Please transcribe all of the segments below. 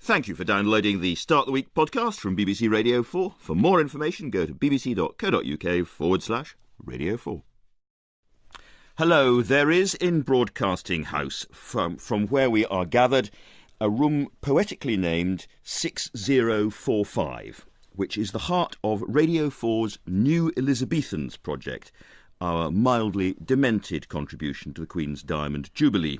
Thank you for downloading the Start the Week podcast from BBC Radio 4. For more information, go to bbc.co.uk/Radio 4. Hello, there is in Broadcasting House, from where we are gathered, a room poetically named 6045, which is the heart of Radio 4's New Elizabethans project, our mildly demented contribution to the Queen's Diamond Jubilee.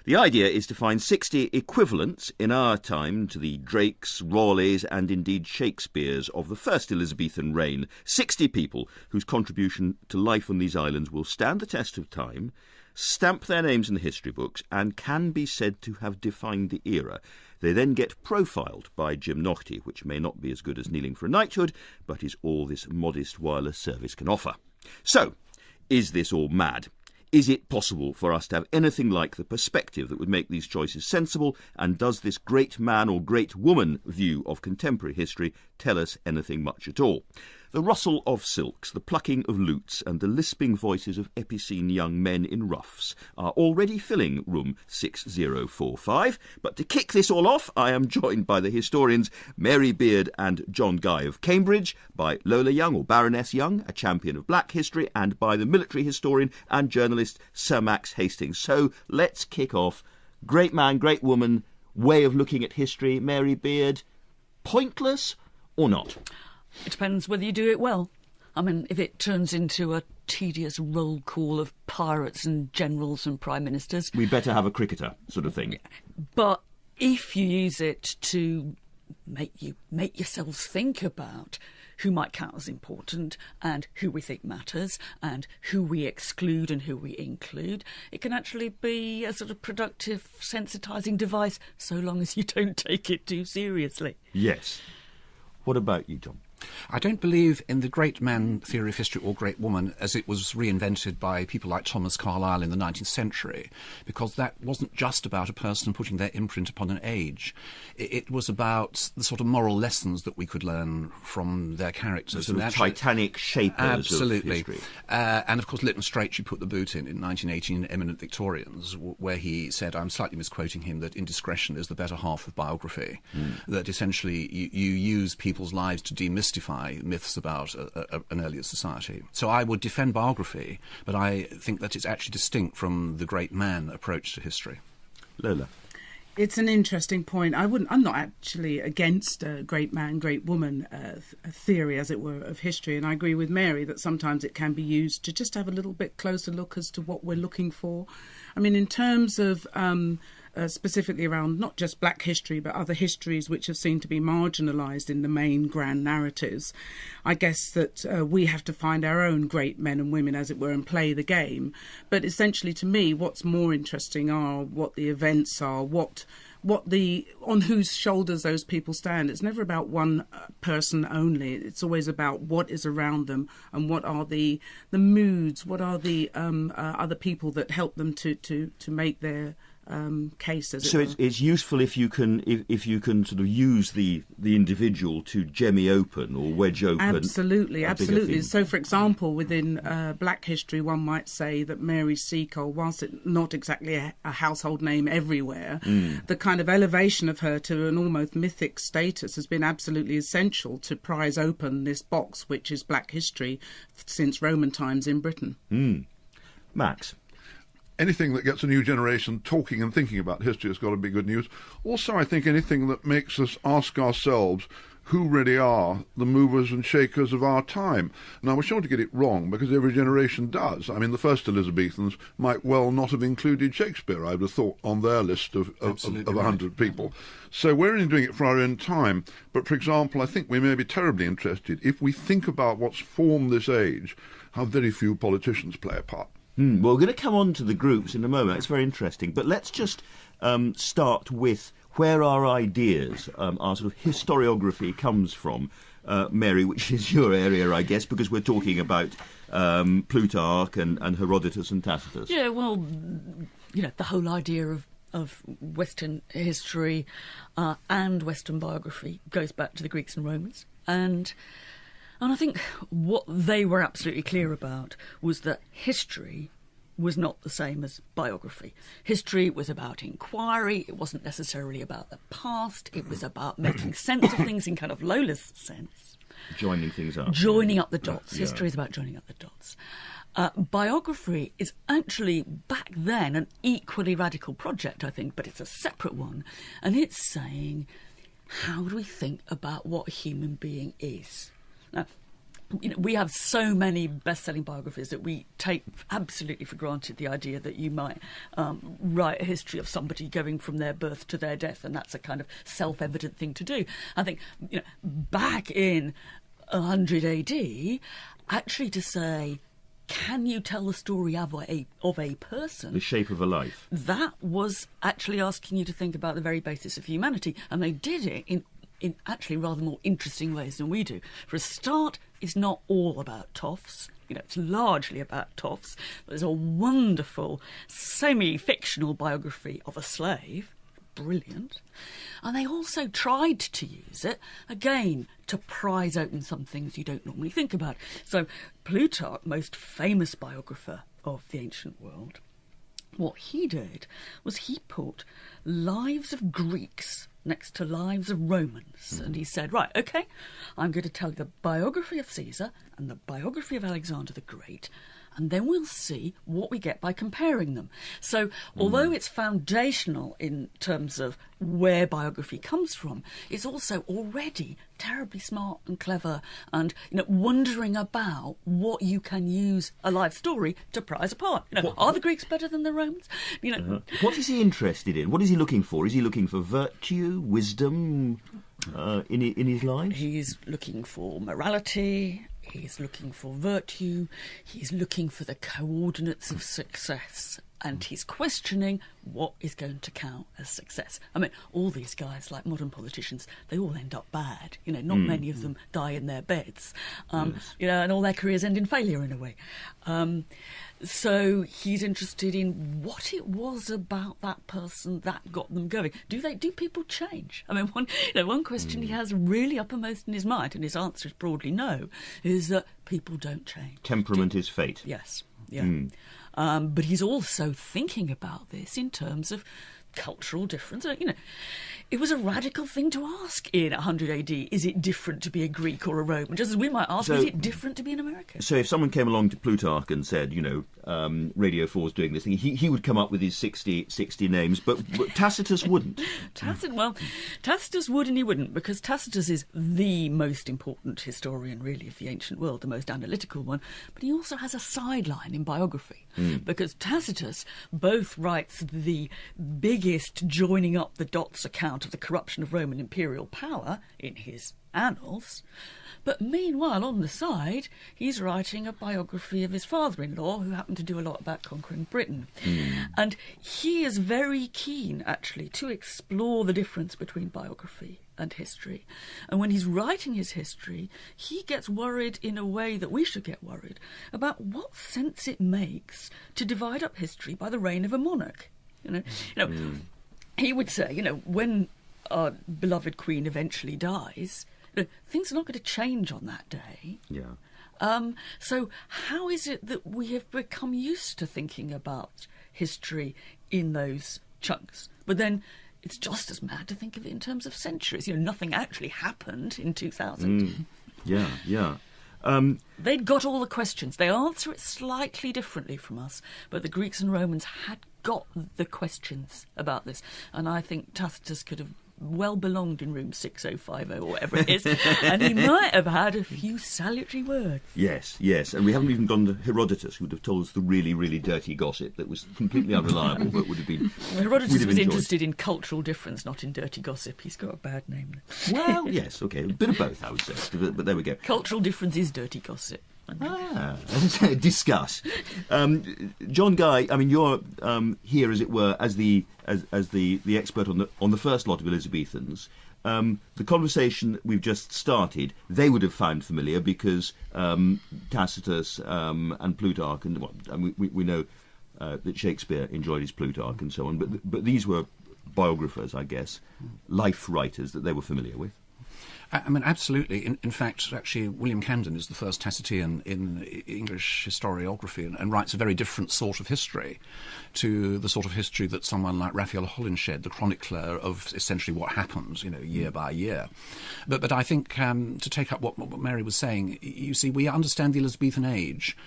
The idea is to find 60 equivalents in our time to the Drakes, Raleighs and indeed Shakespeares of the first Elizabethan reign. 60 people whose contribution to life on these islands will stand the test of time, stamp their names in the history books and can be said to have defined the era. They then get profiled by Jim Naughtie, which may not be as good as kneeling for a knighthood, but is all this modest wireless service can offer. So, is this all mad? Is it possible for us to have anything like the perspective that would make these choices sensible? And does this great man or great woman view of contemporary history tell us anything much at all? The rustle of silks, the plucking of lutes and the lisping voices of epicene young men in ruffs are already filling room 6045. But to kick this all off, I am joined by the historians Mary Beard and John Guy of Cambridge, by Lola Young or Baroness Young, a champion of black history, and by the military historian and journalist Sir Max Hasti. So let's kick off. Great man, great woman, way of looking at history. Mary Beard, pointless or not? It depends whether you do it well. I mean, if it turns into a tedious roll call of pirates and generals and prime ministers... We better have a cricketer sort of thing. But if you use it to make yourselves think about who might count as important and who we think matters and who we exclude and who we include, it can actually be a sort of productive sensitising device so long as you don't take it too seriously. Yes. What about you, Tom? I don't believe in the great man theory of history or great woman as it was reinvented by people like Thomas Carlyle in the 19th century, because that wasn't just about a person putting their imprint upon an age. It was about the sort of moral lessons that we could learn from their characters. The sort of titanic shapers of history. And of course, Lytton Strachey put the boot in 1918 in Eminent Victorians, where he said, I'm slightly misquoting him, that indiscretion is the better half of biography, that essentially you use people's lives to demystify myths about an earlier society. So I would defend biography, but I think that it's actually distinct from the great man approach to history. Lola? It's an interesting point. I'm not actually against a great man, great woman theory, as it were, of history. And I agree with Mary that sometimes it can be used to just have a little bit closer look as to what we're looking for. I mean, in terms of specifically around not just black history, but other histories which have seemed to be marginalised in the main grand narratives, I guess that we have to find our own great men and women, as it were, and play the game. But essentially, to me, what's more interesting are what the events are, on whose shoulders those people stand. It's never about one person only. It's always about what is around them and what are the moods, what are the other people that help them to make their case, as it were. So it's useful if you can sort of use the individual to jemmy open or wedge open. Absolutely. So, for example, within black history, one might say that Mary Seacole, whilst it's not exactly a household name everywhere, the kind of elevation of her to an almost mythic status has been absolutely essential to prise open this box, which is black history since Roman times in Britain. Max? Anything that gets a new generation talking and thinking about history has got to be good news. Also, I think anything that makes us ask ourselves who really are the movers and shakers of our time. Now, we're sure to get it wrong, because every generation does. I mean, the first Elizabethans might well not have included Shakespeare, I would have thought, on their list of 100 people. So we're only doing it for our own time. But, for example, I think we may be terribly interested, if we think about what's formed this age, how very few politicians play a part. Well, we're going to come on to the groups in a moment. It's very interesting. But let's just start with where our ideas, our sort of historiography comes from. Mary, which is your area, I guess, because we're talking about Plutarch and Herodotus and Tacitus. Yeah, well, you know, the whole idea of Western history and Western biography goes back to the Greeks and Romans. And I think what they were absolutely clear about was that history was not the same as biography. History was about inquiry. It wasn't necessarily about the past. It was about making sense of things in kind of Lola's sense. Joining things up. Joining up the dots. Yeah. History is about joining up the dots. Biography is actually, back then, an equally radical project, I think, but it's a separate one. And it's saying, how do we think about what a human being is? Now, we have so many best-selling biographies that we take absolutely for granted the idea that you might write a history of somebody going from their birth to their death, and that's a kind of self-evident thing to do. I think, back in 100 AD, actually to say, can you tell the story of a person? The shape of a life. That was actually asking you to think about the very basis of humanity, and they did it in actually rather more interesting ways than we do. For a start, it's not all about toffs. It's largely about toffs. There's a wonderful semi-fictional biography of a slave. Brilliant. And they also tried to use it, again, to prise open some things you don't normally think about. So Plutarch, most famous biographer of the ancient world, what he did was he put lives of Greeks next to lives of Romans. And he said, right, OK, I'm going to tell you the biography of Caesar and the biography of Alexander the Great, and then we'll see what we get by comparing them. So although it's foundational in terms of where biography comes from, it's also already terribly smart and clever and, wondering about what you can use a life story to prize apart. Are the Greeks better than the Romans? What is he interested in? What is he looking for? Is he looking for virtue, wisdom in his lives? He's looking for morality. He's looking for virtue, he's looking for the coordinates of success, and he's questioning what is going to count as success. I mean, all these guys, like modern politicians, they all end up bad. Not many of them die in their beds, Yes. And all their careers end in failure in a way. So he's interested in what it was about that person that got them going. Do people change? I mean, one question he has really uppermost in his mind, and his answer is broadly no, is that people don't change. Temperament is fate. Yes, yeah. But he's also thinking about this in terms of cultural difference. It was a radical thing to ask in 100 AD. Is it different to be a Greek or a Roman? Just as we might ask, is it different to be an American? So if someone came along to Plutarch and said, Radio 4's doing this thing, he would come up with his 60 names, but Tacitus wouldn't. Tacitus would and he wouldn't, because Tacitus is the most important historian, really, of the ancient world, the most analytical one. But he also has a sideline in biography, because Tacitus both writes the biggest joining up the dots account of the corruption of Roman imperial power in his annals, but meanwhile, on the side, he's writing a biography of his father-in-law, who happened to do a lot about conquering Britain. And he is very keen, actually, to explore the difference between biography and history. And when he's writing his history, he gets worried in a way that we should get worried about what sense it makes to divide up history by the reign of a monarch. He would say, when our beloved Queen eventually dies, things are not going to change on that day. Yeah. So how is it that we have become used to thinking about history in those chunks? But then it's just as mad to think of it in terms of centuries. Nothing actually happened in 2000. Yeah. They'd got all the questions. They answer it slightly differently from us, but the Greeks and Romans had got the questions about this. And I think Tacitus could have well belonged in room 6050 or whatever it is, and he might have had a few salutary words. Yes, and we haven't even gone to Herodotus, who would have told us the really, really dirty gossip that was completely unreliable, but would have been... Herodotus was interested in cultural difference, not in dirty gossip. He's got a bad name. Well, yes, OK, a bit of both, I would say, but there we go. Cultural difference is dirty gossip. Discuss. John Guy, I mean, you're here, as it were, as the expert on the first lot of Elizabethans. The conversation that we've just started, they would have found familiar because Tacitus and Plutarch, and we know that Shakespeare enjoyed his Plutarch and so on, but these were biographers, I guess, life writers that they were familiar with. I mean, absolutely. In fact, actually, William Camden is the first Tacitean in English historiography and writes a very different sort of history to the sort of history that someone like Raphael Holinshed, the chronicler of essentially what happened, year by year. But I think, to take up what Mary was saying, you see, we understand the Elizabethan age,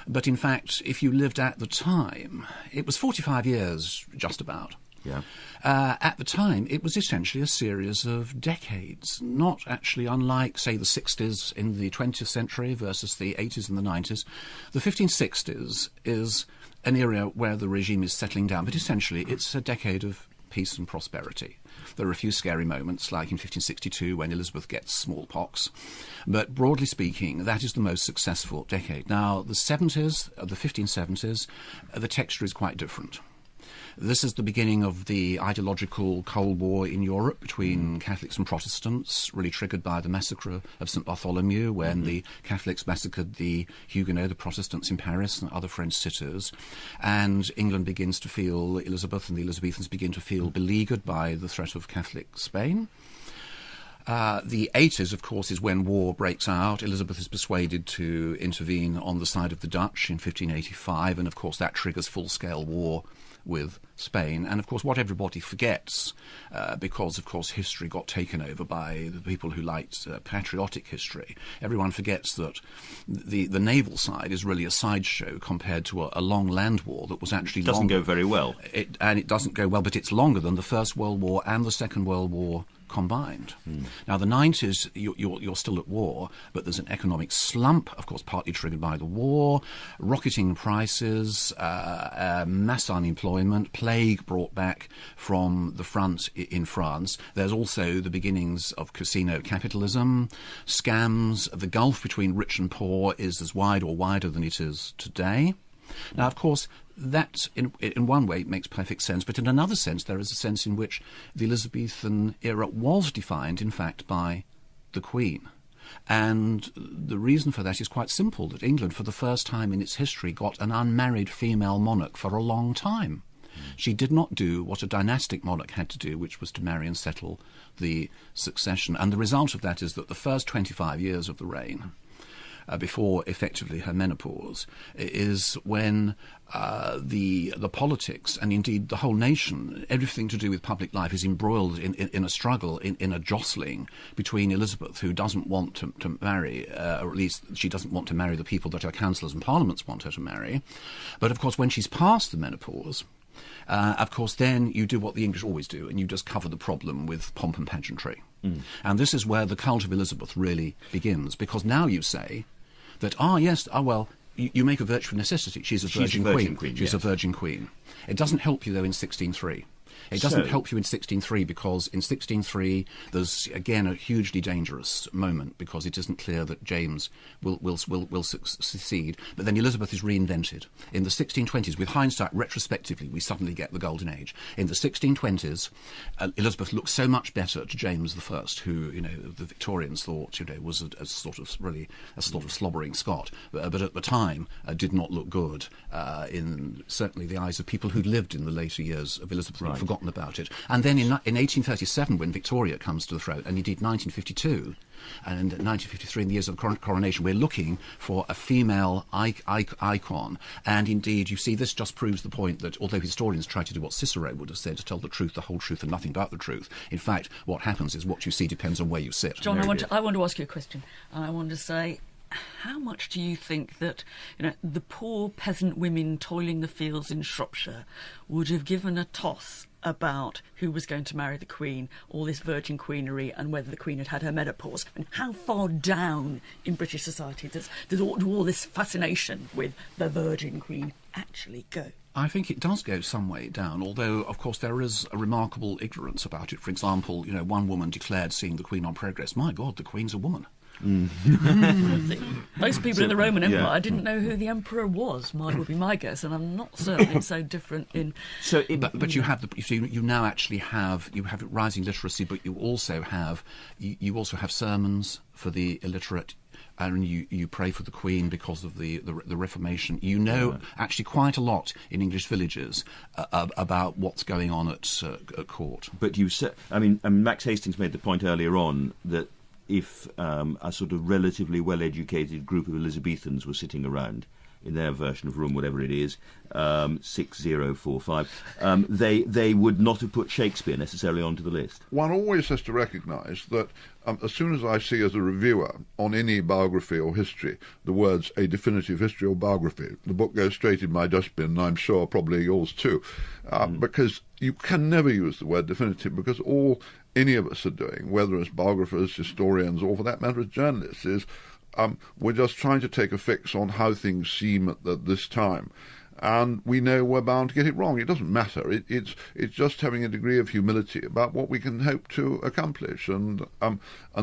but in fact, if you lived at the time, it was 45 years, just about. Yeah. At the time, it was essentially a series of decades, not actually unlike, say, the 60s in the 20th century versus the 80s and the 90s. The 1560s is an era where the regime is settling down, but essentially it's a decade of peace and prosperity. There are a few scary moments, like in 1562 when Elizabeth gets smallpox, but broadly speaking, that is the most successful decade. Now, the 70s, the 1570s, the texture is quite different. This is the beginning of the ideological Cold War in Europe between Catholics and Protestants, really triggered by the massacre of St. Bartholomew, when the Catholics massacred the Huguenots, the Protestants in Paris and other French cities. And England begins to feel, Elizabeth and the Elizabethans begin to feel beleaguered by the threat of Catholic Spain. The 80s, of course, is when war breaks out. Elizabeth is persuaded to intervene on the side of the Dutch in 1585, and of course that triggers full-scale war with Spain. And of course what everybody forgets, because of course history got taken over by the people who liked patriotic history, everyone forgets that the naval side is really a sideshow compared to a long land war that was actually doesn't longer. go very well. It doesn't go well, but it's longer than the First World War and the Second World War combined. Now, the 90s, you're still at war, but there's an economic slump, of course, partly triggered by the war, rocketing prices, mass unemployment, plague brought back from the front in France. There's also the beginnings of casino capitalism, scams. The gulf between rich and poor is as wide or wider than it is today. Now, of course, that in one way makes perfect sense, but in another sense there is a sense in which the Elizabethan era was defined, in fact, by the Queen. And the reason for that is quite simple, that England, for the first time in its history, got an unmarried female monarch for a long time. She did not do what a dynastic monarch had to do, which was to marry and settle the succession. And the result of that is that the first 25 years of the reign, before effectively her menopause, is when the politics and indeed the whole nation, everything to do with public life, is embroiled in a struggle, in a jostling between Elizabeth, who doesn't want to marry, or at least she doesn't want to marry the people that her councillors and parliaments want her to marry. But of course when she's past the menopause, of course then you do what the English always do, and you just cover the problem with pomp and pageantry. And this is where the cult of Elizabeth really begins, because now you say that, you make a virtue of necessity. She's a virgin queen. She's a virgin queen. It doesn't help you, though, in 1603. It doesn't help you in 1603 because in 1603 there's again a hugely dangerous moment, because it isn't clear that James will succeed. But then Elizabeth is reinvented. In the 1620s, with hindsight, retrospectively, we suddenly get the golden age. In the 1620s, Elizabeth looks so much better to James I, who the Victorians thought was a sort of slobbering Scot, but at the time did not look good in certainly the eyes of people who'd lived in the later years of Elizabeth and forgotten about it. And then in 1837, when Victoria comes to the throne, and indeed 1952 and 1953, in the years of the coronation, we're looking for a female icon. And indeed, you see, this just proves the point that although historians try to do what Cicero would have said, to tell the truth, the whole truth, and nothing but the truth, in fact, what happens is what you see depends on where you sit. John, I want to ask you a question. And I want to say, how much do you think that the poor peasant women toiling the fields in Shropshire would have given a toss about who was going to marry the Queen, all this virgin queenery, and whether the Queen had had her menopause? And how far down in British society does all this fascination with the Virgin Queen actually go? I think it does go some way down, although, of course, there is a remarkable ignorance about it. For example, one woman declared, seeing the Queen on Progress, "My God, the Queen's a woman." Most people in the Roman Empire didn't know who the emperor was. Would be my guess, and I'm not certain it's so different in. So, but you have you now actually have rising literacy, but you also have sermons for the illiterate. And you pray for the Queen because of the Reformation. Actually quite a lot in English villages about what's going on at court. But Max Hastings made the point earlier on that if a sort of relatively well-educated group of Elizabethans were sitting around in their version of room, whatever it is, 6045, they would not have put Shakespeare necessarily onto the list. One always has to recognise that as soon as I see as a reviewer on any biography or history the words a definitive history or biography, the book goes straight in my dustbin, and I'm sure probably yours too, because you can never use the word definitive, because all any of us are doing, whether as biographers, historians, or for that matter as journalists, is we're just trying to take a fix on how things seem at this time. And we know we're bound to get it wrong. It doesn't matter. It's just having a degree of humility about what we can hope to accomplish, and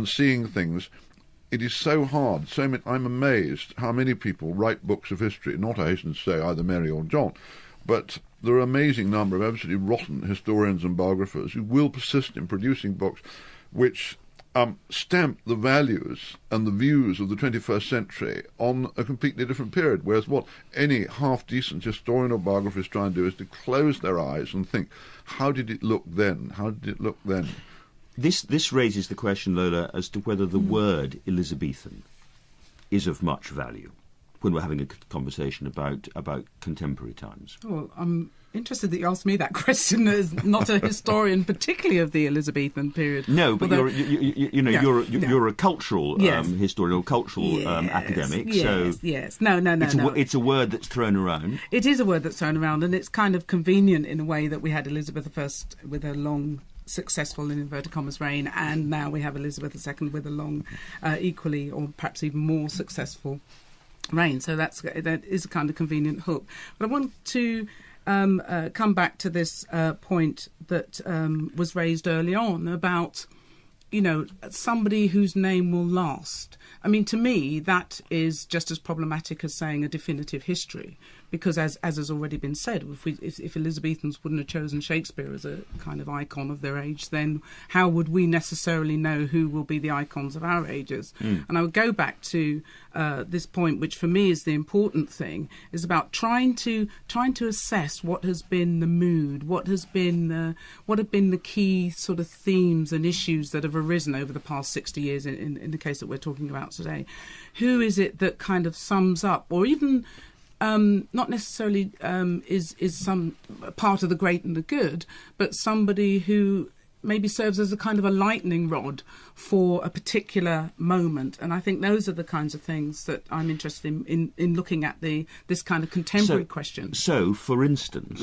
seeing things. It is so hard. I'm amazed how many people write books of history, not, I hasten to say, either Mary or John, but there are an amazing number of absolutely rotten historians and biographers who will persist in producing books which stamp the values and the views of the 21st century on a completely different period, whereas what any half-decent historian or biographer is trying to do is to close their eyes and think, how did it look then? How did it look then? This raises the question, Lola, as to whether the word Elizabethan is of much value when we're having a conversation about contemporary times. Well, I'm interested that you asked me that question as not a historian, particularly of the Elizabethan period. No, but you're a cultural historian or cultural academic. Yes. No. It's a word that's thrown around. It is a word that's thrown around, and it's kind of convenient in a way that we had Elizabeth I with a long, successful, in inverted commas, reign, and now we have Elizabeth II with a long, equally or perhaps even more successful reign. So that is a kind of convenient hook. But I want to come back to this point that was raised early on about, somebody whose name will last. I mean, to me, that is just as problematic as saying a definitive history, because as has already been said, if Elizabethans wouldn't have chosen Shakespeare as a kind of icon of their age, then how would we necessarily know who will be the icons of our ages? And I would go back to this point, which for me is the important thing, is about trying to assess what has been the mood, what have been the key sort of themes and issues that have arisen over the past 60 years in the case that we're talking about today. Who is it that kind of sums up, or even not necessarily is some part of the great and the good, but somebody who maybe serves as a kind of a lightning rod for a particular moment. And I think those are the kinds of things that I'm interested in looking at this kind of contemporary question. So, for instance,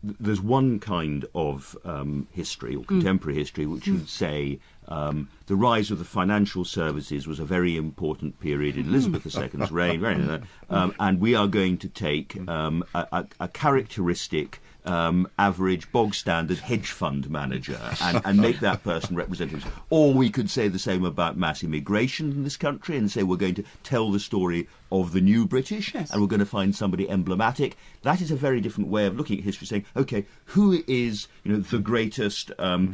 there's one kind of history, or contemporary history, which would say the rise of the financial services was a very important period in Elizabeth II's reign, and we are going to take a characteristic average bog-standard hedge fund manager and make that person representative. Or we could say the same about mass immigration in this country and say we're going to tell the story of the new British, and we're going to find somebody emblematic. That is a very different way of looking at history, saying, OK, who is the greatest?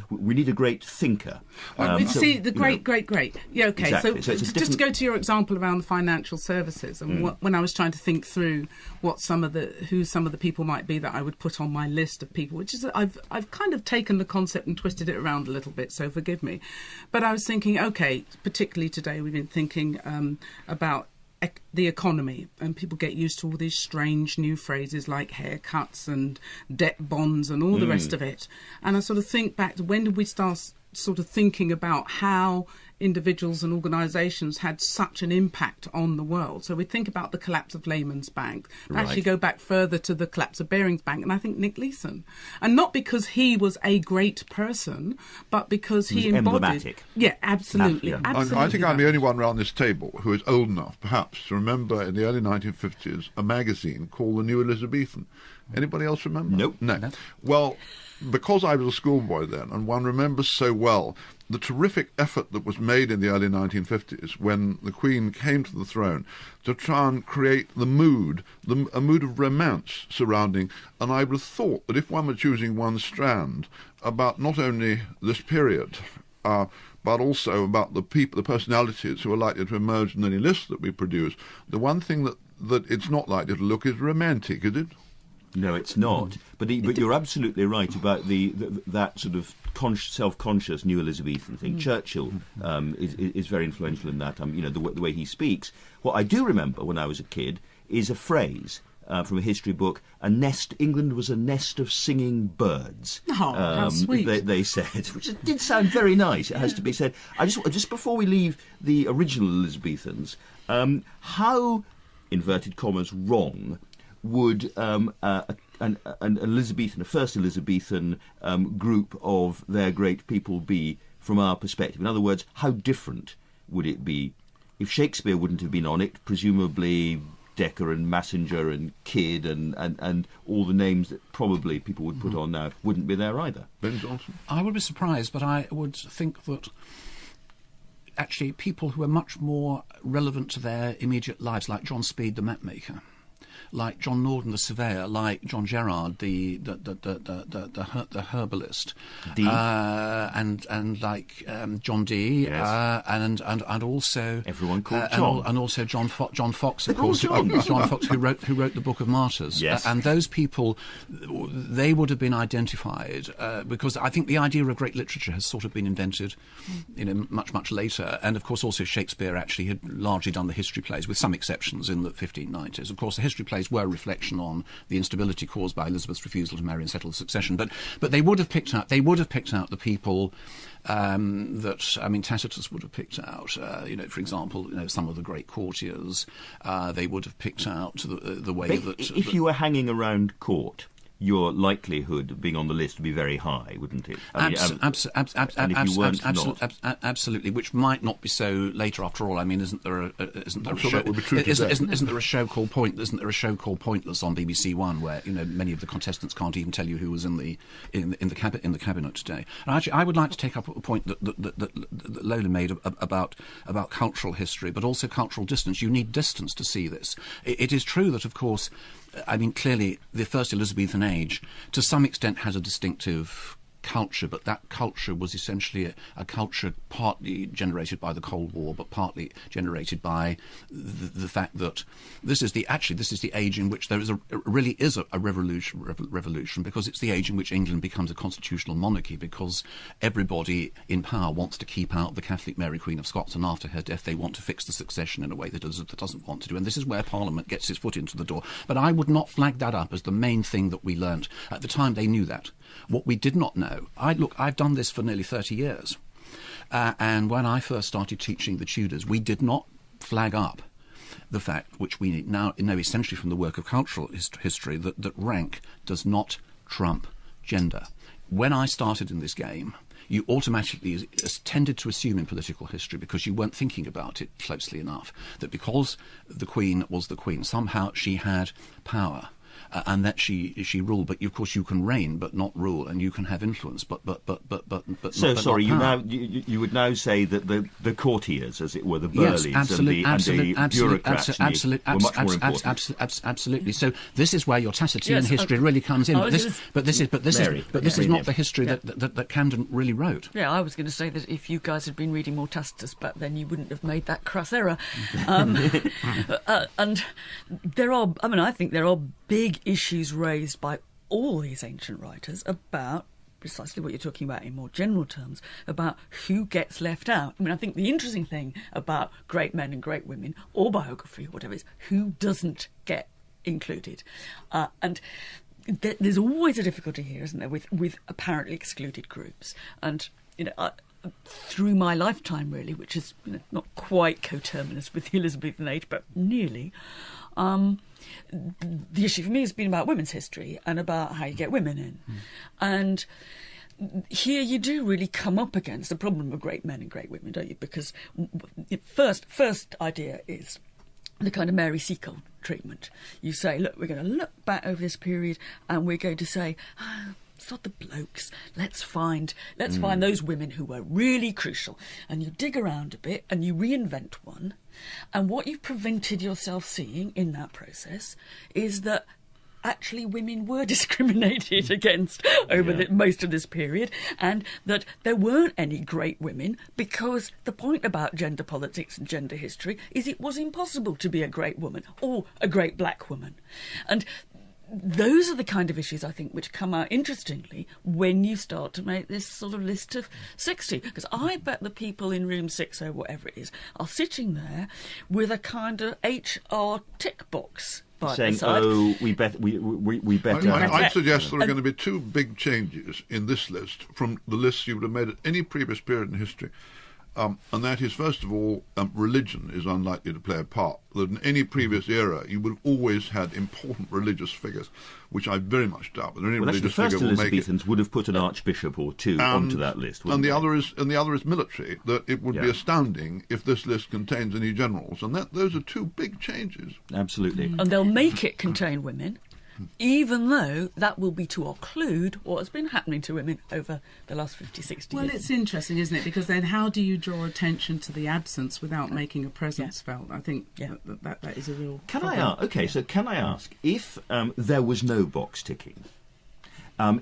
We need a great thinker. Great. Yeah, OK. Exactly. So just to go to your example around the financial services, and when I was trying to think through who some of the people might be that I would put on my list of people, which is I've kind of taken the concept and twisted it around a little bit, so forgive me. But I was thinking, OK, particularly today we've been thinking about the economy, and people get used to all these strange new phrases like haircuts and debt bonds and all the rest of it. And I sort of think back to when did we start sort of thinking about how individuals and organisations had such an impact on the world. So we think about the collapse of Lehman's Bank. Actually go back further to the collapse of Barings Bank, and I think Nick Leeson. And not because he was a great person, but because he embodied... emblematic. Yeah, absolutely. Absolutely. I think I'm the only one around this table who is old enough, perhaps, to remember in the early 1950s a magazine called The New Elizabethan. Anybody else remember? Nope. No. Well, because I was a schoolboy then, and one remembers so well the terrific effort that was made in the early 1950s when the Queen came to the throne to try and create a mood of romance surrounding, and I would have thought that if one were choosing one strand about not only this period, but also about the personalities who are likely to emerge in any list that we produce, the one thing that it's not likely to look is romantic, is it? No, it's not. But you're absolutely right about that sort of self-conscious New Elizabethan thing. Churchill is very influential in that. The way he speaks. What I do remember when I was a kid is a phrase from a history book. England was a nest of singing birds. Oh, how sweet. They said, which did sound very nice, it has to be said. Just before we leave the original Elizabethans, how, inverted commas, wrong would an Elizabethan, a first Elizabethan group of their great people be from our perspective? In other words, how different would it be? If Shakespeare wouldn't have been on it, presumably Decker and Massenger and Kidd and all the names that probably people would put on now wouldn't be there either. Ben Johnson? I would be surprised, but I would think that actually people who are much more relevant to their immediate lives, like John Speed, the mapmaker, like John Norden, the surveyor, like John Gerard, the herbalist, and like John Dee, yes. and also everyone called John, and also John Fox, of They're all course, Johns. John Fox, who wrote the Book of Martyrs. Yes. And those people, they would have been identified because I think the idea of great literature has sort of been invented, much later. And of course, also Shakespeare actually had largely done the history plays, with some exceptions, in the 1590s. Of course, the history plays were a reflection on the instability caused by Elizabeth's refusal to marry and settle the succession. But they would have picked out the people that Tacitus would have picked out. For example, some of the great courtiers. They would have picked out the way but that if you were hanging around court, your likelihood of being on the list would be very high, wouldn't it? Absolutely, which might not be so later after all. Isn't there a show called Pointless on BBC One where many of the contestants can't even tell you who was in the cabinet today? And actually, I would like to take up a point that Lola made about cultural history, but also cultural distance. You need distance to see this. It is true that, of course, clearly the first Elizabethan age, to some extent, has a distinctive culture, but that culture was essentially a culture partly generated by the Cold War, but partly generated by the fact that this is the age in which there is really is a revolution, because it's the age in which England becomes a constitutional monarchy, because everybody in power wants to keep out the Catholic Mary Queen of Scots, and after her death they want to fix the succession in a way that doesn't want to do, and this is where Parliament gets its foot into the door. But I would not flag that up as the main thing that we learnt. At the time they knew that. What we did not know, I've done this for nearly 30 years, and when I first started teaching the Tudors, we did not flag up the fact, which we now know essentially from the work of cultural history, that rank does not trump gender. When I started in this game, you automatically tended to assume in political history, because you weren't thinking about it closely enough, that because the Queen was the Queen, somehow she had power. And that she ruled, but of course you can reign but not rule, and you can have influence, but so not, sorry, not you would now say that the courtiers, as it were, the Burleys and the bureaucrats were much more important. Absolutely. So this is where your Tacitian history really comes in. But this is not the history that Camden really wrote. Yeah, I was going to say that if you guys had been reading more Tacitus back then, you wouldn't have made that crass error. And there are, I think there are big issues raised by all these ancient writers about precisely what you're talking about in more general terms, about who gets left out. I think the interesting thing about great men and great women, or biography or whatever, is who doesn't get included. And there's always a difficulty here, isn't there, with apparently excluded groups. And, through my lifetime, really, which is not quite coterminous with the Elizabethan age, but nearly, the issue for me has been about women's history and about how you get women in. And here you do really come up against the problem of great men and great women, don't you? Because first idea is the kind of Mary Seacole treatment. You say, look, we're going to look back over this period and we're going to say, sod the blokes, let's find those women who were really crucial. And you dig around a bit and you reinvent one. And what you've prevented yourself seeing in that process is that actually women were discriminated against over most of this period, and that there weren't any great women, because the point about gender politics and gender history is it was impossible to be a great woman or a great black woman. And those are the kind of issues, I think, which come out interestingly when you start to make this sort of list of 60. Because I bet the people in room 60, whatever it is, are sitting there with a kind of HR tick box by saying, their side. "Oh, we better." I suggest there are going to be two big changes in this list from the lists you would have made at any previous period in history. And that is, first of all, religion is unlikely to play a part. That in any previous era, you would have always had important religious figures, which I very much doubt. That any Well, actually, the religious first figure will make it. Elizabethans would have put an archbishop or two onto that list. And the wouldn't they? other is military. That it would be Yeah. astounding if this list contains any generals, and those are two big changes. Absolutely. And they'll make it contain women, even though that will be to occlude what has been happening to women over the last 50, 60 Well, years. it's interesting, isn't it? Because then how do you draw attention to the absence without making a presence felt? I think that is a real Can problem. I ask? Okay, so can I ask if there was no box ticking?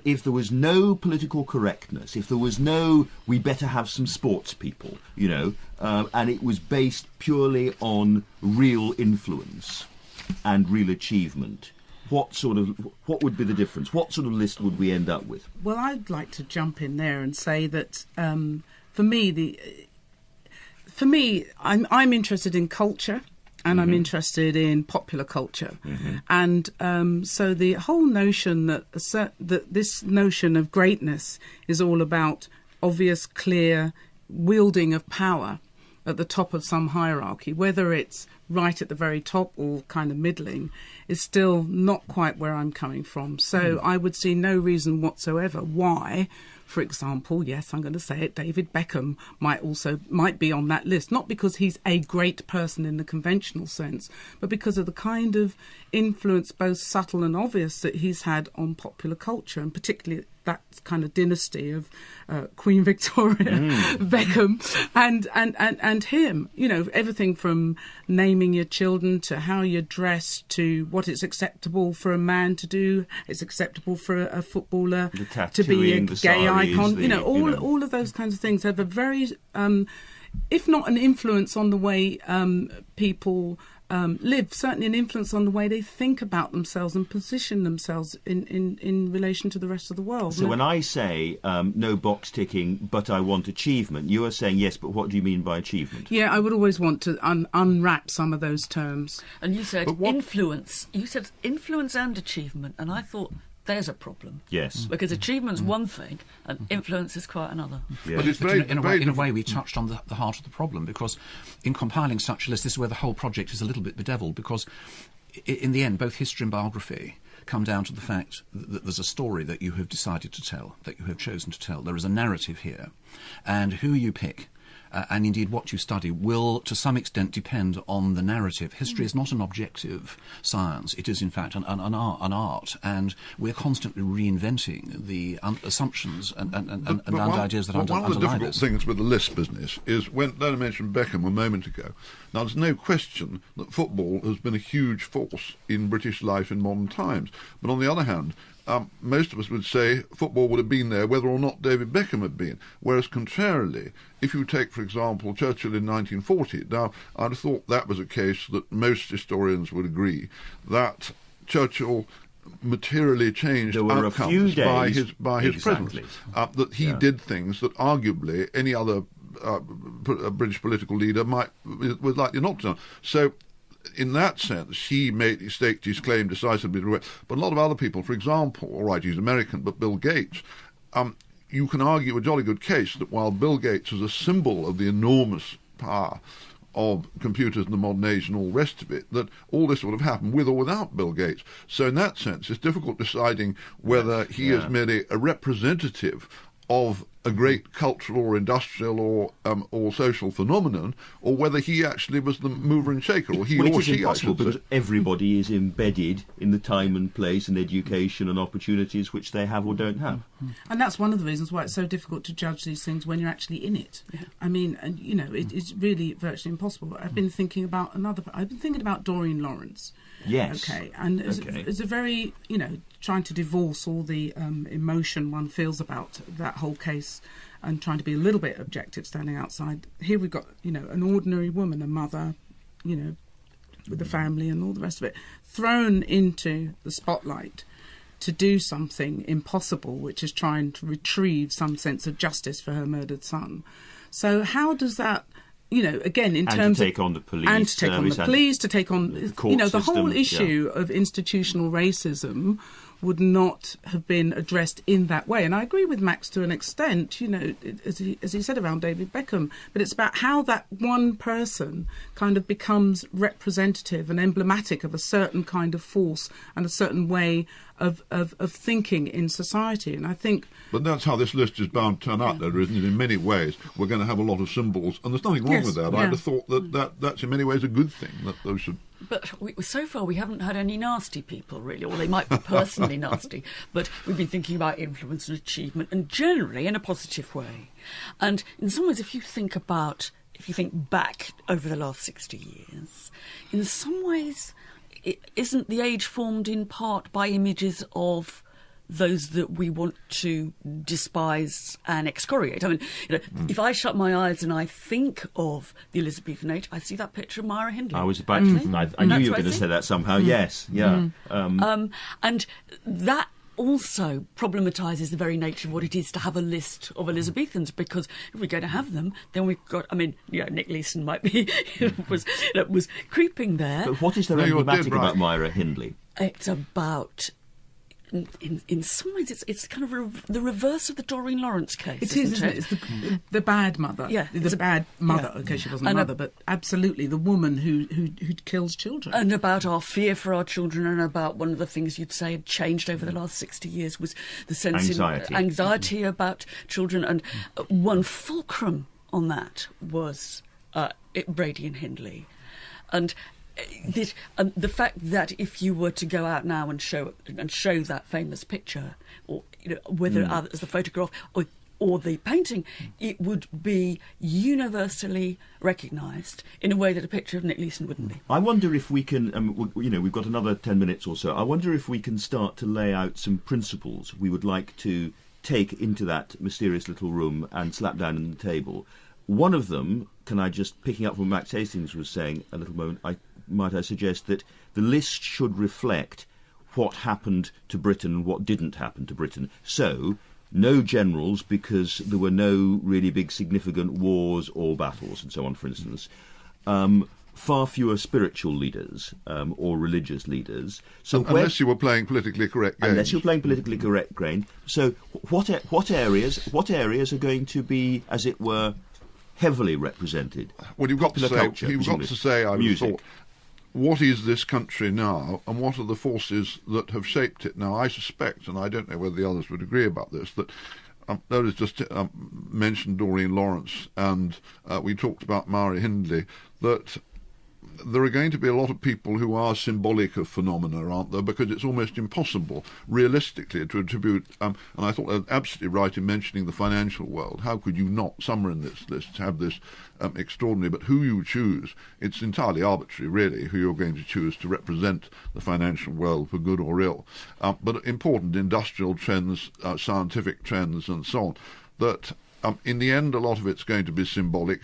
If there was no political correctness, if there was no, we better have some sports people, and it was based purely on real influence and real achievement, what would be the difference? What sort of list would we end up with? Well, I'd like to jump in there and say that for me, I'm interested in culture. And I'm interested in popular culture, and so the whole notion that this notion of greatness is all about obvious, clear wielding of power at the top of some hierarchy, whether it's right at the very top or kind of middling, is still not quite where I'm coming from. So I would see no reason whatsoever why, for example, yes, I'm going to say it, David Beckham might be on that list, not because he's a great person in the conventional sense, but because of the kind of influence, both subtle and obvious, that he's had on popular culture, and particularly that kind of dynasty of Queen Victoria, Beckham, and him. Everything from naming your children to how you're dressed to what it's acceptable for a man to do, it's acceptable for a footballer to be a gay icon. All of those kinds of things have a very, if not an influence on the way people live, certainly an influence on the way they think about themselves and position themselves in relation to the rest of the world. So when I say no box ticking, but I want achievement, you are saying yes, but what do you mean by achievement? Yeah, I would always want to unwrap some of those terms. And you said influence. You said influence and achievement, and I thought there's a problem. Yes. Because achievement's one thing and influence is quite another. Yeah. But it's But very, in a way, we touched on the heart of the problem, because in compiling such a list, this is where the whole project is a little bit bedeviled, because in the end, both history and biography come down to the fact that there's a story that you have decided to tell, that you have chosen to tell. There is a narrative here, and who you pick and indeed what you study will to some extent depend on the narrative. History is not an objective science. It is in fact an art, and we're constantly reinventing the assumptions and ideas that underlie this. One of the difficult things with the list business is, when I mentioned Beckham a moment ago, now there's no question that football has been a huge force in British life in modern times, but on the other hand, most of us would say football would have been there whether or not David Beckham had been. Whereas contrarily, if you take, for example, Churchill in 1940, now I'd have thought that was a case that most historians would agree that Churchill materially changed outcomes by his presence. That he did things that arguably any other British political leader was likely not to. So, in that sense, he staked his claim decisively. But a lot of other people, for example, all right, he's American, but Bill Gates, you can argue a jolly good case that while Bill Gates is a symbol of the enormous power of computers in the modern age and all the rest of it, that all this would have happened with or without Bill Gates. So in that sense, it's difficult deciding whether he is merely a representative of a great cultural or industrial or social phenomenon, or whether he actually was the mover and shaker, or he well, or it is she. impossible because everybody is embedded in the time and place and education and opportunities which they have or don't have. And that's one of the reasons why it's so difficult to judge these things when you're actually in it. Yeah. I mean, and it's really virtually impossible. I've been thinking about Doreen Lawrence. Yes. Okay, and it's a very, trying to divorce all the emotion one feels about that whole case and trying to be a little bit objective standing outside. Here we've got, an ordinary woman, a mother, with the family and all the rest of it, thrown into the spotlight to do something impossible, which is trying to retrieve some sense of justice for her murdered son. So how does that, again, in terms to take on the police, and to take on the police, to take on, the court the system, whole issue of institutional racism would not have been addressed in that way. And I agree with Max to an extent, as he said around David Beckham, but it's about how that one person kind of becomes representative and emblematic of a certain kind of force and a certain way of thinking in society. And I think... But that's how this list is bound to turn out, though, isn't it? In many ways, we're going to have a lot of symbols, and there's nothing wrong with that. I'd have thought that's in many ways a good thing, that those should... But so far we haven't had any nasty people, really, or they might be personally nasty, but we've been thinking about influence and achievement, and generally in a positive way. And in some ways, if you think back over the last 60 years, in some ways, isn't the age formed in part by images of those that we want to despise and excoriate? I mean, if I shut my eyes and I think of the Elizabethan age, I see that picture of Myra Hindley. I was about to... I knew you were going to say that somehow. Yes, yeah. And that also problematises the very nature of what it is to have a list of Elizabethans, because if we're going to have them, then we've got... I mean, Nick Leeson might be... was creeping there. But what is there emblematic about Myra Hindley? It's about... In some ways, it's kind of the reverse of the Doreen Lawrence case. It is, isn't it? It's the bad mother. Yeah, the bad mother. Yeah. Okay, she wasn't a mother, but absolutely the woman who kills children. And about our fear for our children, and about one of the things you'd say had changed over the last 60 years was the sense anxiety about children. And one fulcrum on that was Brady and Hindley, and the fact that if you were to go out now and show that famous picture, or whether as the photograph or the painting, it would be universally recognised in a way that a picture of Nick Leeson wouldn't be. I wonder if we can, we've got another 10 minutes or so. I wonder if we can start to lay out some principles we would like to take into that mysterious little room and slap down on the table. One of them, picking up from what Max Hastings was saying a little moment, might I suggest that the list should reflect what happened to Britain and what didn't happen to Britain. So, no generals, because there were no really big significant wars or battles and so on, for instance. Far fewer spiritual leaders or religious leaders. So unless you were playing politically correct games. Unless you're playing politically correct game. So what areas are going to be, as it were, heavily represented? Well, you've got to say, I music. thought, what is this country now, and what are the forces that have shaped it? Now, I suspect, and I don't know whether the others would agree about this, that there is just mentioned Doreen Lawrence, and we talked about Myra Hindley, that there are going to be a lot of people who are symbolic of phenomena, aren't there? Because it's almost impossible, realistically, to attribute... and I thought they were absolutely right in mentioning the financial world. How could you not, somewhere in this list, have this extraordinary... But who you choose, it's entirely arbitrary, really, who you're going to choose to represent the financial world for good or ill. But important industrial trends, scientific trends, and so on, that in the end, a lot of it's going to be symbolic,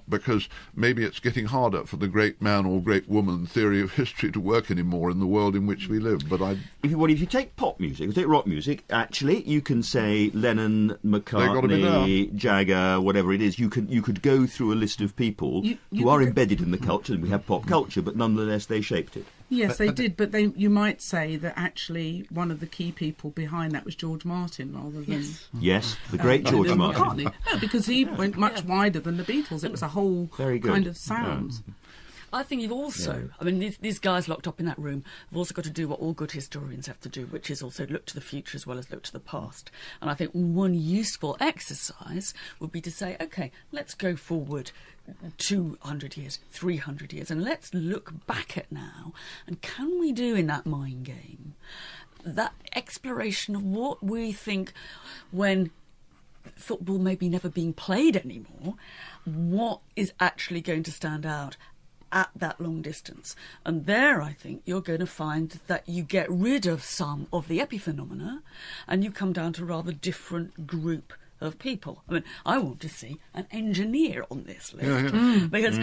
because maybe it's getting harder for the great man or great woman theory of history to work anymore in the world in which we live. But if you take pop music, take rock music, actually, you can say Lennon, McCartney, Jagger, whatever it is. You could go through a list of people who are embedded in the culture, and we have pop culture, but nonetheless they shaped it. Yes, they did, but you might say that actually one of the key people behind that was George Martin rather than... Yes, the great George Martin. McCartney. No, because he went much wider than the Beatles. It was a whole kind of sound. Yeah. I think you've also... I mean, these guys locked up in that room have also got to do what all good historians have to do, which is also look to the future as well as look to the past. And I think one useful exercise would be to say, OK, let's go forward 200 years, 300 years, and let's look back at now. And can we do in that mind game that exploration of what we think when football may be never being played anymore, what is actually going to stand out at that long distance? And there, I think, you're going to find that you get rid of some of the epiphenomena and you come down to a rather different group of people. I mean, I want to see an engineer on this list. Because,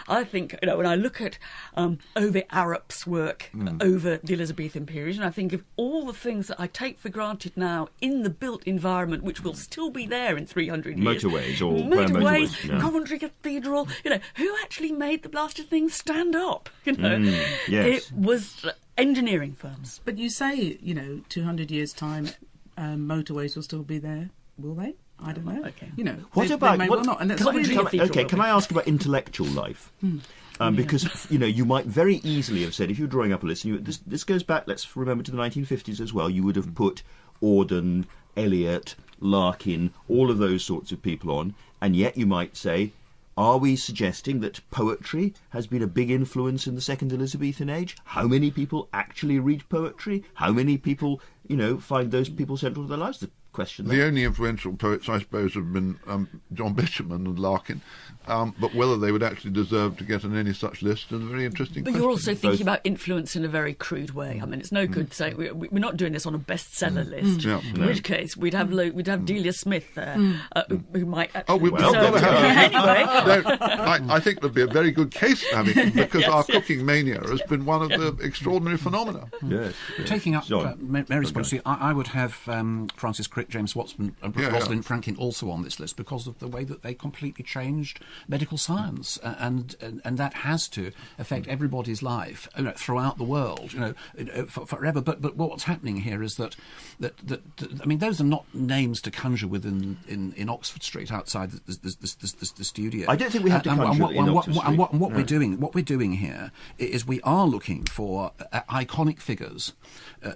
I think, when I look at Ove Arup's work over the Elizabethan period, and I think of all the things that I take for granted now in the built environment, which will still be there in 300 years. Motorways, Coventry Cathedral, who actually made the blasted thing stand up? Yes. It was engineering firms. But you say, 200 years' time, motorways will still be there. Will they? I don't know. Okay. What about... They may well not, and that's can I ask about intellectual life? Because, you might very easily have said, if you're drawing up a list, and this goes back, let's remember, to the 1950s as well, you would have put Auden, Eliot, Larkin, all of those sorts of people on, and yet you might say, are we suggesting that poetry has been a big influence in the second Elizabethan age? How many people actually read poetry? How many people, find those people central to their lives? The question there. The only influential poets, I suppose, have been John Betjeman and Larkin, but whether they would actually deserve to get on any such list is a very interesting question. But you're also thinking about influence in a very crude way. I mean, it's no good saying we're not doing this on a bestseller list. In which case, we'd have Delia Smith there, who might actually deserve to anyway. I think there'd be a very good case for having it, because our cooking mania has been one of the extraordinary phenomena. Yes. Taking up Mary's point, I would have Francis Crick, James Watson and Rosalind Franklin also on this list because of the way that they completely changed medical science, and that has to affect everybody's life throughout the world, forever. But what's happening here is that I mean, those are not names to conjure with in Oxford Street outside the studio. I don't think we have to conjure in Oxford Street. And what we're doing here is we are looking for iconic figures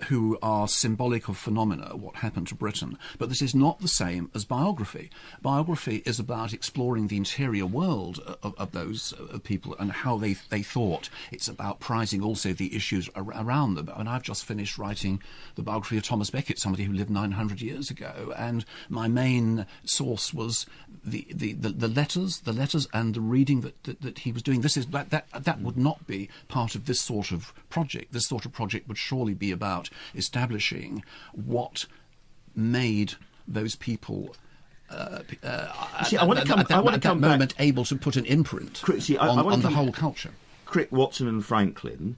who are symbolic of phenomena, what happened to Britain. But this is not the same as biography. Biography is about exploring the interior world of those people and how they thought. It's about prizing also the issues around them. And I've just finished writing the biography of Thomas Becket, somebody who lived 900 years ago. And my main source was the letters and the reading that he was doing. That would not be part of this sort of project. This sort of project would surely be about establishing what made those people I want to come back, able to put an imprint on the whole culture. Crick, Watson and Franklin,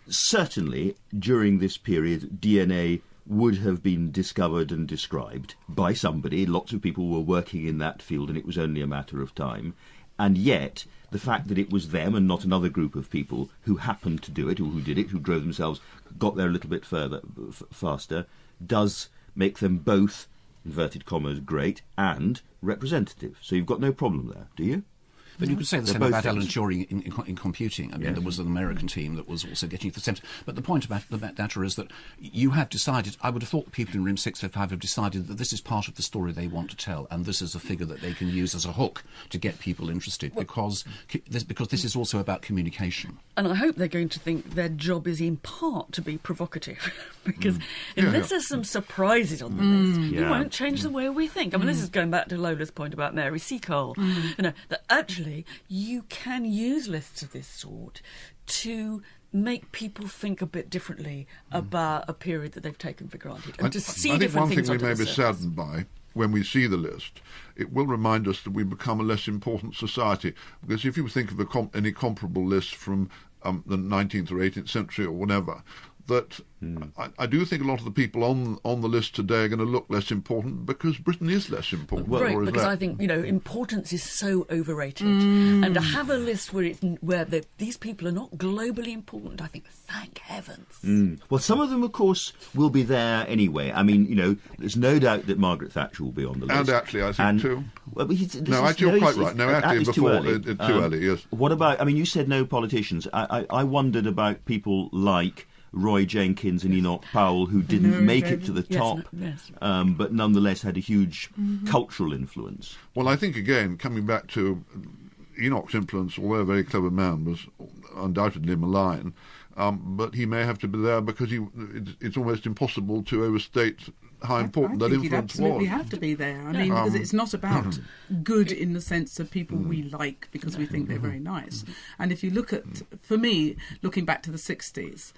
certainly during this period DNA would have been discovered and described by somebody. Lots of people were working in that field and it was only a matter of time. And yet the fact that it was them and not another group of people who happened to do it, or who did it, who drove themselves, got there a little bit faster, does make them both, inverted commas, great and representative. So you've got no problem there, do you? But you could say the same about Alan Turing in computing. I mean, there was an American team that was also getting the same. But the point about that is that you have decided, I would have thought the people in Room 605 have decided that this is part of the story they want to tell, and this is a figure that they can use as a hook to get people interested, because this is also about communication. And I hope they're going to think their job is in part to be provocative, because unless there's some surprises on the list, you won't change the way we think. I mean, this is going back to Lola's point about Mary Seacole, that actually you can use lists of this sort to make people think a bit differently about a period that they've taken for granted, and to see different things. I think one thing we may be saddened by when we see the list, it will remind us that we've become a less important society. Because if you think of any comparable list from the 19th or 18th century or whatever, that I do think a lot of the people on the list today are going to look less important because Britain is less important. Right, because I think, importance is so overrated. And to have a list where these people are not globally important, I think, thank heavens. Well, some of them, of course, will be there anyway. I mean, there's no doubt that Margaret Thatcher will be on the list. And actually, I think too. Well, you're quite right. No, actually, before too early, yes. What about, you said no politicians. I wondered about people like Roy Jenkins and Enoch Powell, who didn't make it to the top, but nonetheless had a huge cultural influence. Well, I think, again, coming back to Enoch's influence, although a very clever man, was undoubtedly malign, but he may have to be there because it's almost impossible to overstate important that I think you'd influence absolutely was. have to be there. I mean, because it's not about good in the sense of people we like because we think they're very nice. And if you look at, for me, looking back to the 60s,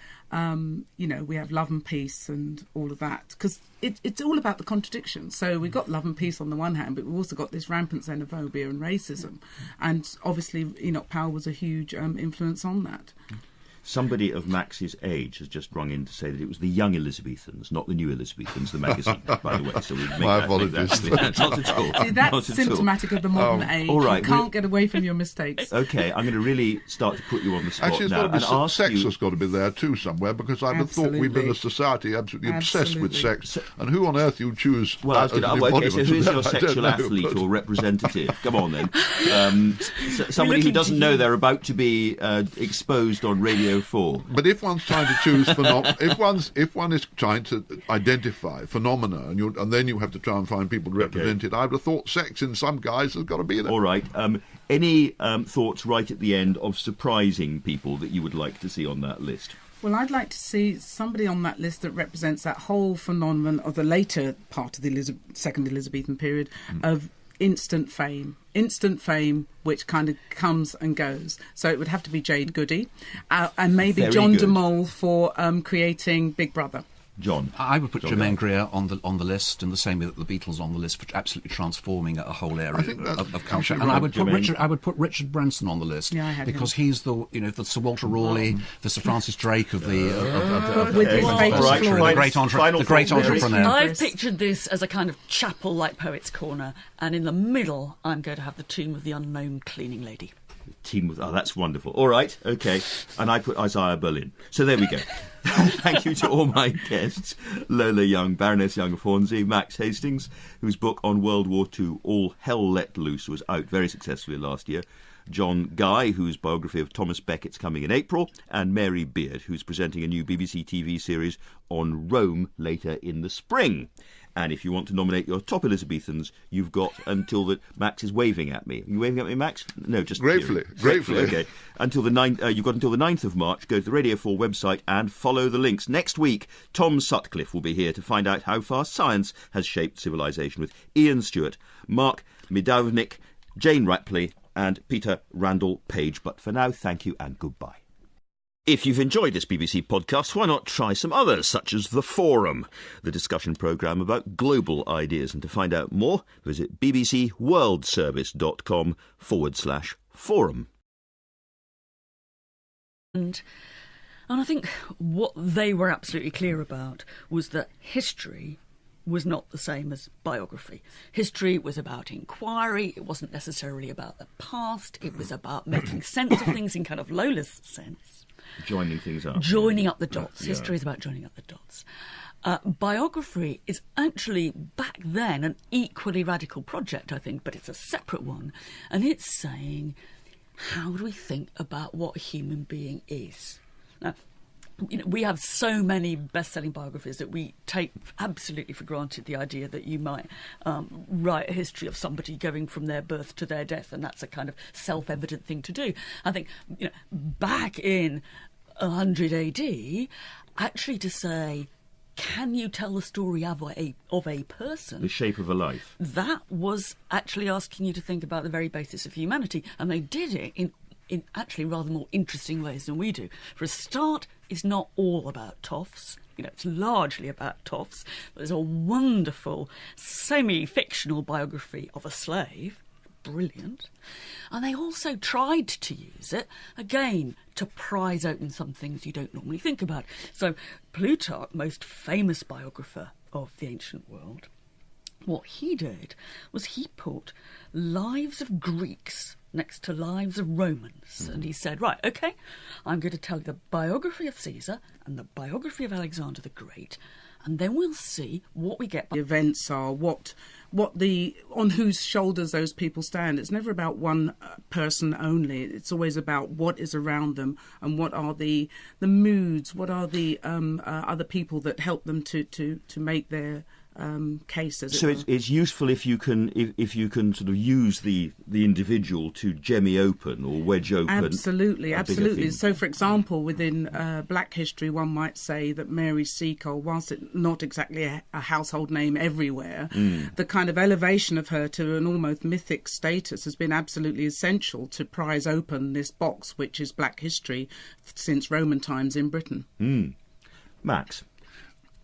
we have Love and Peace and all of that, because it's all about the contradictions. So we've got Love and Peace on the one hand, but we've also got this rampant xenophobia and racism. And obviously Enoch Powell was a huge influence on that. Somebody of Max's age has just rung in to say that it was the Young Elizabethans, not the New Elizabethans, the magazine, by the way. So we My apologies. Not at all. See, that's symptomatic of the modern age. all right, you can't get away from your mistakes. Okay, I'm going to really start to put you on the spot Actually, now and ask sex you. has got to be there too somewhere, because I'd have thought we've been a society absolutely obsessed with sex. And who on earth you choose? Well, I was going to. Okay, so who's your sexual know, athlete or representative? Come on then. Somebody who doesn't know they're about to be exposed on Radio 4. But if one's trying to choose if one is trying to identify phenomena, and then you have to try and find people to represent it, I would have thought sex in some guys has got to be there. All right. Any thoughts right at the end of surprising people that you would like to see on that list? Well, I'd like to see somebody on that list that represents that whole phenomenon of the later part of the second Elizabethan period of instant fame, which kind of comes and goes. So it would have to be Jade Goody, and maybe Very John good. de Mol for creating Big Brother. John. I would put John Germaine Greer on the list, in the same way that the Beatles are on the list, for absolutely transforming a whole area I think that's of culture. absolutely And right, I would put Richard Branson on the list, Yeah, I had because him. he's the Sir Walter Raleigh, the Sir Francis Drake of the With his fatal Right, flaw. fine. the great Final entrepreneur. I've pictured this as a kind of chapel like Poets' Corner, and in the middle I'm going to have the tomb of the unknown cleaning lady. Team with that's wonderful. All right, okay. And I put Isaiah Berlin. So there we go. Thank you to all my guests: Lola Young, Baroness Young of Hornsey, Max Hastings, whose book on World War II, All Hell Let Loose, was out very successfully last year; John Guy, whose biography of Thomas Beckett's coming in April; and Mary Beard, who's presenting a new BBC TV series on Rome later in the spring. And if you want to nominate your top Elizabethans, you've got until the... Max is waving at me. Are you waving at me, Max? No, just... Gratefully. Okay. Until the 9th, you've got until the 9th of March. Go to the Radio 4 website and follow the links. Next week, Tom Sutcliffe will be here to find out how far science has shaped civilization, with Ian Stewart, Mark Midavnik, Jane Rapley and Peter Randall Page. But for now, thank you and goodbye. If you've enjoyed this BBC podcast, why not try some others, such as The Forum, the discussion programme about global ideas. And to find out more, visit bbcworldservice.com/forum. And I think what they were absolutely clear about was that history was not the same as biography. History was about inquiry. It wasn't necessarily about the past. It was about making sense of things in kind of Lola's sense. Joining things up. Joining up the dots. History is about joining up the dots. Biography is actually, back then, an equally radical project, I think, but it's a separate one. And it's saying, how do we think about what a human being is? Now, we have so many best-selling biographies that we take absolutely for granted the idea that you might write a history of somebody going from their birth to their death, and that's a kind of self-evident thing to do. I think, back in 100 AD, actually to say, can you tell the story of a person? The shape of a life. That was actually asking you to think about the very basis of humanity, and they did it in actually rather more interesting ways than we do. For a start, it's not all about toffs. It's largely about toffs. There's a wonderful semi-fictional biography of a slave. Brilliant. And they also tried to use it, again, to prise open some things you don't normally think about. So Plutarch, most famous biographer of the ancient world, what he did was he put lives of Greeks next to lives of Romans. And he said, right, OK, I'm going to tell you the biography of Caesar and the biography of Alexander the Great, and then we'll see what we get. The events are, on whose shoulders those people stand. It's never about one person only. It's always about what is around them and what are the moods, what are the other people that help them to make their case. As so it's useful if you can sort of use the individual to jemmy open or wedge open. Absolutely. So, for example, within Black history, one might say that Mary Seacole, whilst it's not exactly a household name everywhere, the kind of elevation of her to an almost mythic status has been absolutely essential to prise open this box, which is Black history since Roman times in Britain. Max?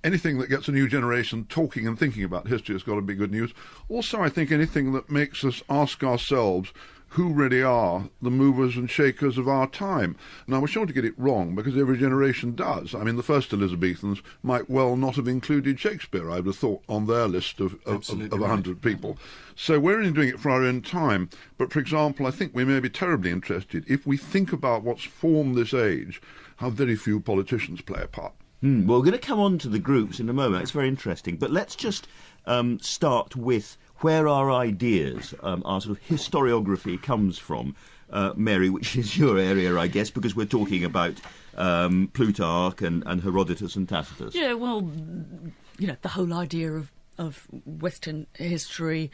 Anything that gets a new generation talking and thinking about history has got to be good news. Also, I think anything that makes us ask ourselves who really are the movers and shakers of our time. Now, we're sure to get it wrong, because every generation does. I mean, the first Elizabethans might well not have included Shakespeare, I would have thought, on their list of 100 people. So we're only doing it for our own time. But, for example, I think we may be terribly interested, if we think about what's formed this age, how very few politicians play a part. Well, we're going to come on to the groups in a moment. It's very interesting. But let's just start with where our ideas, our sort of historiography comes from. Mary, which is your area, I guess, because we're talking about Plutarch and Herodotus and Tacitus. Yeah, well, the whole idea of Western history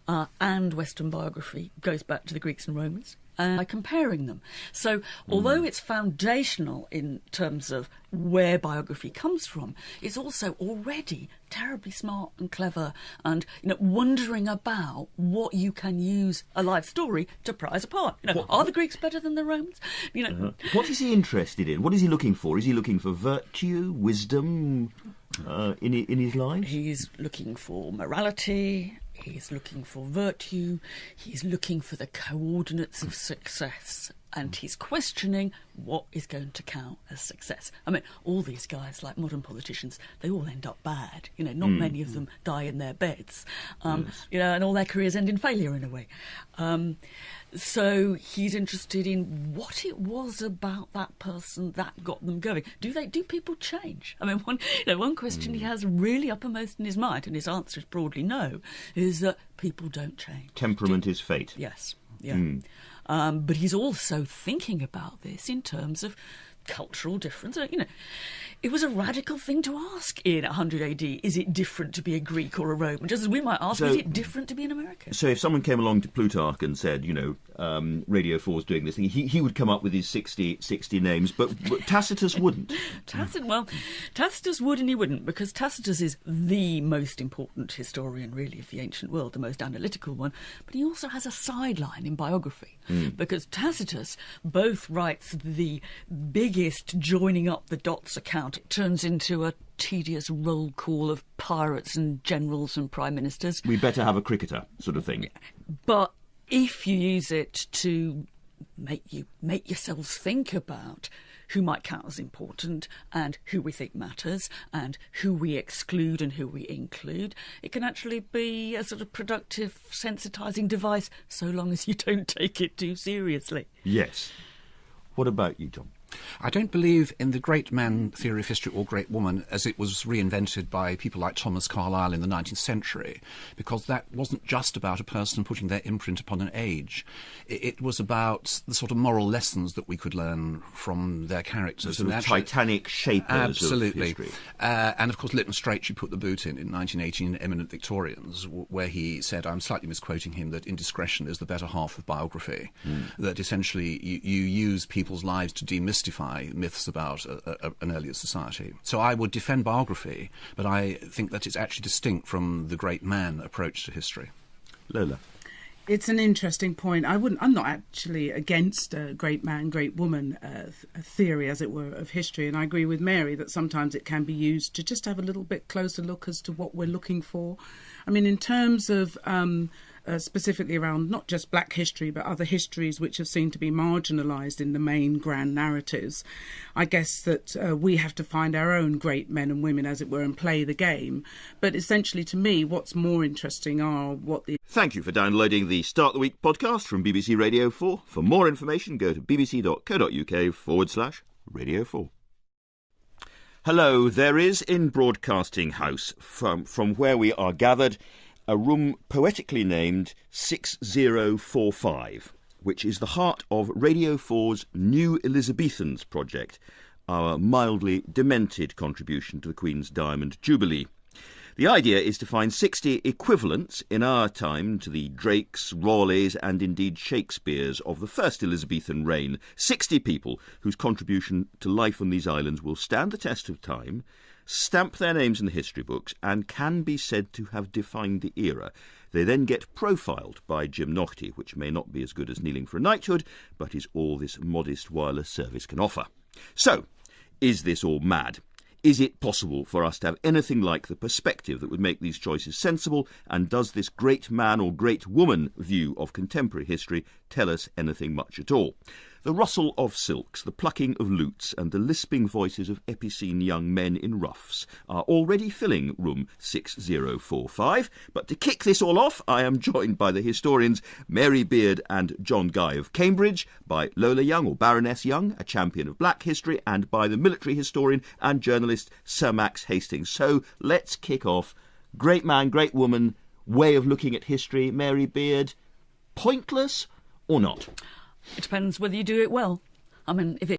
and Western biography goes back to the Greeks and Romans. By comparing them. So although it's foundational in terms of where biography comes from, it's also already terribly smart and clever and wondering about what you can use a life story to prize apart. Are the Greeks better than the Romans? What is he interested in? What is he looking for? Is he looking for virtue, wisdom in his lives? He's looking for morality. He's looking for virtue, he's looking for the coordinates of success, and he's questioning what is going to count as success. I mean, all these guys, like modern politicians, they all end up bad. Not many of them die in their beds, Yes. And all their careers end in failure in a way. So he's interested in what it was about that person that got them going. Do people change? I mean, one question he has really uppermost in his mind, and his answer is broadly no, is that people don't change. Temperament is fate. Yes, yeah. But he's also thinking about this in terms of cultural difference. It was a radical thing to ask in 100 AD. Is it different to be a Greek or a Roman? Just as we might ask, is it different to be an American? So if someone came along to Plutarch and said, Radio 4's doing this thing, he would come up with his 60 names, but Tacitus wouldn't. Tacitus would and he wouldn't, because Tacitus is the most important historian, really, of the ancient world, the most analytical one. But he also has a sideline in biography, because Tacitus both writes the biggest joining up the dots account. It turns into a tedious roll call of pirates and generals and prime ministers. We better have a cricketer, sort of thing. But if you use it to make yourselves think about who might count as important and who we think matters and who we exclude and who we include, it can actually be a sort of productive sensitising device so long as you don't take it too seriously. Yes. What about you, Tom? I don't believe in the great man theory of history or great woman as it was reinvented by people like Thomas Carlyle in the 19th century, because that wasn't just about a person putting their imprint upon an age. It was about the sort of moral lessons that we could learn from their characters. The sort of titanic shapers of history. And of course, Lytton Strachey put the boot in 1918 in Eminent Victorians, where he said, I'm slightly misquoting him, that indiscretion is the better half of biography, that essentially you use people's lives to demystify myths about an earlier society. So I would defend biography, but I think that it's actually distinct from the great man approach to history. Lola? It's an interesting point. I'm not actually against a great man, great woman theory, as it were, of history. And I agree with Mary that sometimes it can be used to just have a little bit closer look as to what we're looking for. I mean, in terms of specifically around not just Black history, but other histories which have seemed to be marginalised in the main grand narratives, I guess that we have to find our own great men and women, as it were, and play the game. But essentially, to me, what's more interesting are what the... Thank you for downloading the Start the Week podcast from BBC Radio 4. For more information, go to bbc.co.uk/Radio 4. Hello, there is in Broadcasting House, from where we are gathered, a room poetically named 6045, which is the heart of Radio 4's New Elizabethans project, our mildly demented contribution to the Queen's Diamond Jubilee. The idea is to find 60 equivalents in our time to the Drakes, Raleighs and indeed Shakespeares of the first Elizabethan reign. 60 people whose contribution to life on these islands will stand the test of time, stamp their names in the history books and can be said to have defined the era. They then get profiled by Jim Naughtie, which may not be as good as kneeling for a knighthood, but is all this modest wireless service can offer. So, is this all mad? Is it possible for us to have anything like the perspective that would make these choices sensible, and does this great man or great woman view of contemporary history tell us anything much at all? The rustle of silks, the plucking of lutes, and the lisping voices of epicene young men in ruffs are already filling room 6045. But to kick this all off, I am joined by the historians Mary Beard and John Guy of Cambridge, by Lola Young, or Baroness Young, a champion of black history, and by the military historian and journalist Sir Max Hasti. So let's kick off. Great man, great woman, way of looking at history. Mary Beard, pointless or not? It depends whether you do it well. I mean, if